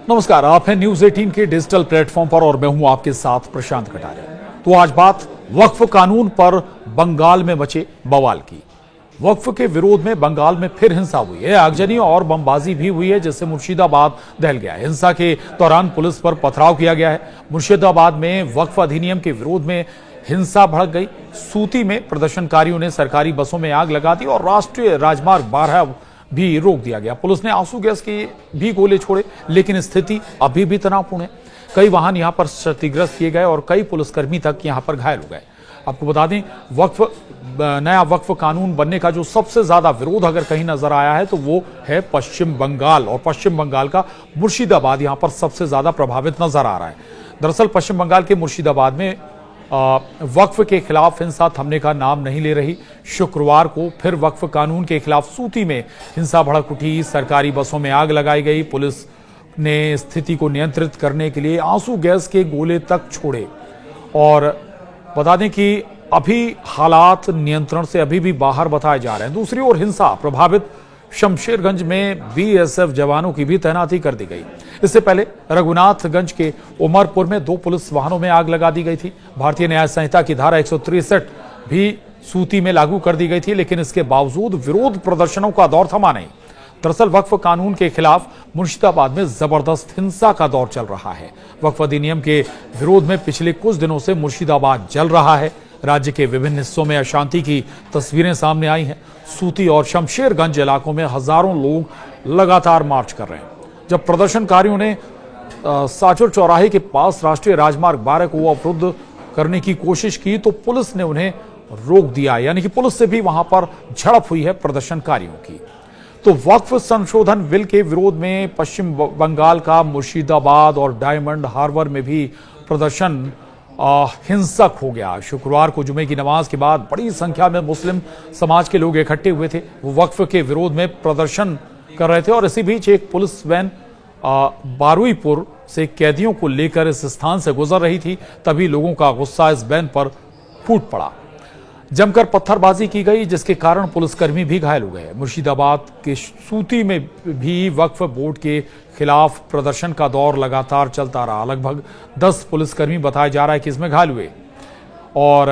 नमस्कार, आप हैं न्यूज 18 के डिजिटल प्लेटफॉर्म पर और मैं हूं आपके साथ प्रशांत कटारिया। तो आज बात वक्फ कानून पर बंगाल में मचे बवाल की। वक्फ के विरोध में बंगाल में फिर हिंसा हुई है, आगजनी और बमबाजी भी हुई है, जिससे मुर्शिदाबाद दहल गया है। हिंसा के दौरान पुलिस पर पथराव किया गया है। मुर्शिदाबाद में वक्फ अधिनियम के विरोध में हिंसा भड़क गई। सूती में प्रदर्शनकारियों ने सरकारी बसों में आग लगा दी और राष्ट्रीय राजमार्ग 12 भी रोक दिया गया। पुलिस ने आंसू गैस के भी गोले छोड़े, लेकिन स्थिति अभी भी तनावपूर्ण है। कई वाहन यहां पर क्षतिग्रस्त किए गए और कई पुलिसकर्मी तक यहां पर घायल हो गए। आपको बता दें, नया वक्फ कानून बनने का जो सबसे ज्यादा विरोध अगर कहीं नजर आया है तो वो है पश्चिम बंगाल, और पश्चिम बंगाल का मुर्शिदाबाद यहां पर सबसे ज्यादा प्रभावित नजर आ रहा है। दरअसल पश्चिम बंगाल के मुर्शिदाबाद में वक्फ के खिलाफ हिंसा थमने का नाम नहीं ले रही। शुक्रवार को फिर वक्फ कानून के खिलाफ सूती में हिंसा भड़क उठी। सरकारी बसों में आग लगाई गई। पुलिस ने स्थिति को नियंत्रित करने के लिए आंसू गैस के गोले तक छोड़े। और बता दें कि अभी हालात नियंत्रण से अभी भी बाहर बताए जा रहे हैं। दूसरी ओर हिंसा प्रभावित शमशेरगंज में बीएसएफ जवानों की भी तैनाती कर दी गई। इससे पहले रघुनाथगंज के उमरपुर में 2 पुलिस वाहनों में आग लगा दी गई थी। भारतीय न्याय संहिता की धारा 163 भी सूती में लागू कर दी गई थी, लेकिन इसके बावजूद विरोध प्रदर्शनों का दौर थमा नहीं। दरअसल वक्फ कानून के खिलाफ मुर्शिदाबाद में जबरदस्त हिंसा का दौर चल रहा है। वक्फ अधिनियम के विरोध में पिछले कुछ दिनों से मुर्शिदाबाद जल रहा है। राज्य के विभिन्न हिस्सों में अशांति की तस्वीरें सामने आई हैं। सूती और शमशेरगंज इलाकों में हजारों लोग लगातार मार्च कर रहे हैं। जब प्रदर्शनकारियों ने साचुर चौराहे के पास राष्ट्रीय राजमार्ग 12 को अवरुद्ध करने की कोशिश की तो पुलिस ने उन्हें रोक दिया, यानी कि पुलिस से भी वहां पर झड़प हुई है प्रदर्शनकारियों की। तो वक्फ संशोधन बिल के विरोध में पश्चिम बंगाल का मुर्शिदाबाद और डायमंड हार्बर में भी प्रदर्शन हिंसक हो गया। शुक्रवार को जुमे की नमाज के बाद बड़ी संख्या में मुस्लिम समाज के लोग इकट्ठे हुए थे। वो वक्फ के विरोध में प्रदर्शन कर रहे थे और इसी बीच एक पुलिस वैन बारुईपुर से कैदियों को लेकर इस स्थान से गुजर रही थी। तभी लोगों का गुस्सा इस वैन पर फूट पड़ा। जमकर पत्थरबाजी की गई, जिसके कारण पुलिसकर्मी भी घायल हो गए। मुर्शिदाबाद के सूती में भी वक्फ बोर्ड के खिलाफ प्रदर्शन का दौर लगातार चलता रहा। लगभग 10 पुलिसकर्मी बताया जा रहा है कि इसमें घायल हुए और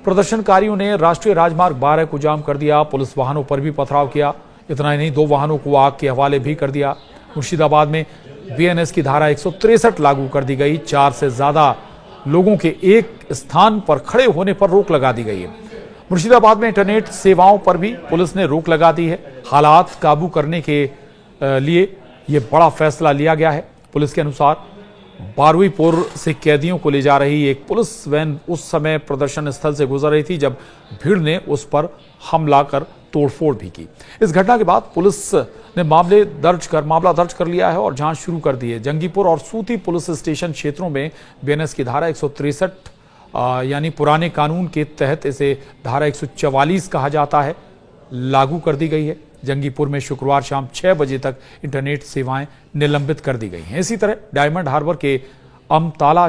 प्रदर्शनकारियों ने राष्ट्रीय राजमार्ग 12 को जाम कर दिया। पुलिस वाहनों पर भी पथराव किया। इतना ही नहीं, 2 वाहनों को आग के हवाले भी कर दिया। मुर्शिदाबाद में बीएनएस की धारा 163 लागू कर दी गई। 4 से ज्यादा लोगों के एक स्थान पर खड़े होने पर रोक लगा दी गई है। मुर्शिदाबाद में इंटरनेट सेवाओं पर भी पुलिस ने रोक लगा दी है। हालात काबू करने के लिए यह बड़ा फैसला लिया गया है। पुलिस के अनुसार बारुईपुर से कैदियों को ले जा रही एक पुलिस वैन उस समय प्रदर्शन स्थल से गुजर रही थी जब भीड़ ने उस पर हमला कर तोड़फोड़ भी की। इस घटना के बाद पुलिस ने मामला दर्ज कर लिया है और जांच शुरू कर दी है। जंगीपुर और सूती पुलिस स्टेशन क्षेत्रों में बीएनएस की धारा 163 यानी पुराने कानून के तहत इसे धारा 144 कहा जाता है, लागू कर दी गई है। जंगीपुर में शुक्रवार शाम 6 बजे तक इंटरनेट सेवाएं निलंबित कर दी गई हैं। इसी तरह डायमंड हार्बर के अमताला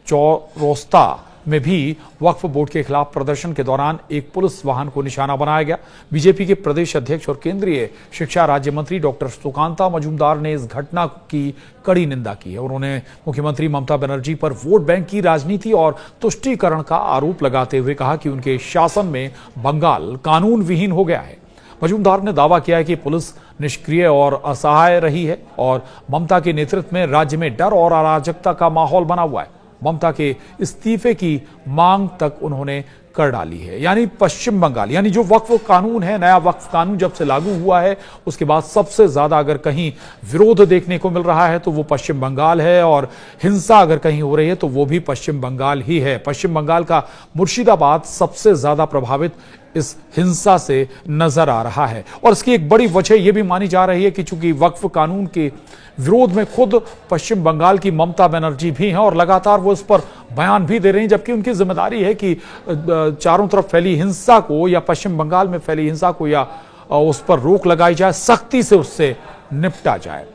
चौरोस्ता में भी वक्फ बोर्ड के खिलाफ प्रदर्शन के दौरान एक पुलिस वाहन को निशाना बनाया गया। बीजेपी के प्रदेश अध्यक्ष और केंद्रीय शिक्षा राज्य मंत्री डॉक्टर सुकांता मजूमदार ने इस घटना की कड़ी निंदा की है। उन्होंने मुख्यमंत्री ममता बनर्जी पर वोट बैंक की राजनीति और तुष्टीकरण का आरोप लगाते हुए कहा कि उनके शासन में बंगाल कानून विहीन हो गया है। मजूमदार ने दावा किया है कि पुलिस निष्क्रिय और असहाय रही है और ममता के नेतृत्व में राज्य में डर और अराजकता का माहौल बना हुआ है। ममता के इस्तीफे की मांग तक उन्होंने कर डाली है। यानी पश्चिम बंगाल, यानी जो वक्फ कानून है, नया वक्फ कानून जब से लागू हुआ है उसके बाद सबसे ज्यादा अगर कहीं विरोध देखने को मिल रहा है तो वो पश्चिम बंगाल है, और हिंसा अगर कहीं हो रही है तो वो भी पश्चिम बंगाल ही है। पश्चिम बंगाल का मुर्शिदाबाद सबसे ज्यादा प्रभावित इस हिंसा से नजर आ रहा है। और इसकी एक बड़ी वजह यह भी मानी जा रही है कि चूंकि वक्फ कानून के विरोध में खुद पश्चिम बंगाल की ममता बनर्जी भी हैं और लगातार वो इस पर बयान भी दे रही हैं, जबकि उनकी जिम्मेदारी है कि चारों तरफ फैली हिंसा को या पश्चिम बंगाल में फैली हिंसा को या उस पर रोक लगाई जाए, सख्ती से उससे निपटा जाए।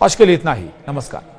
आज के लिए इतना ही। नमस्कार।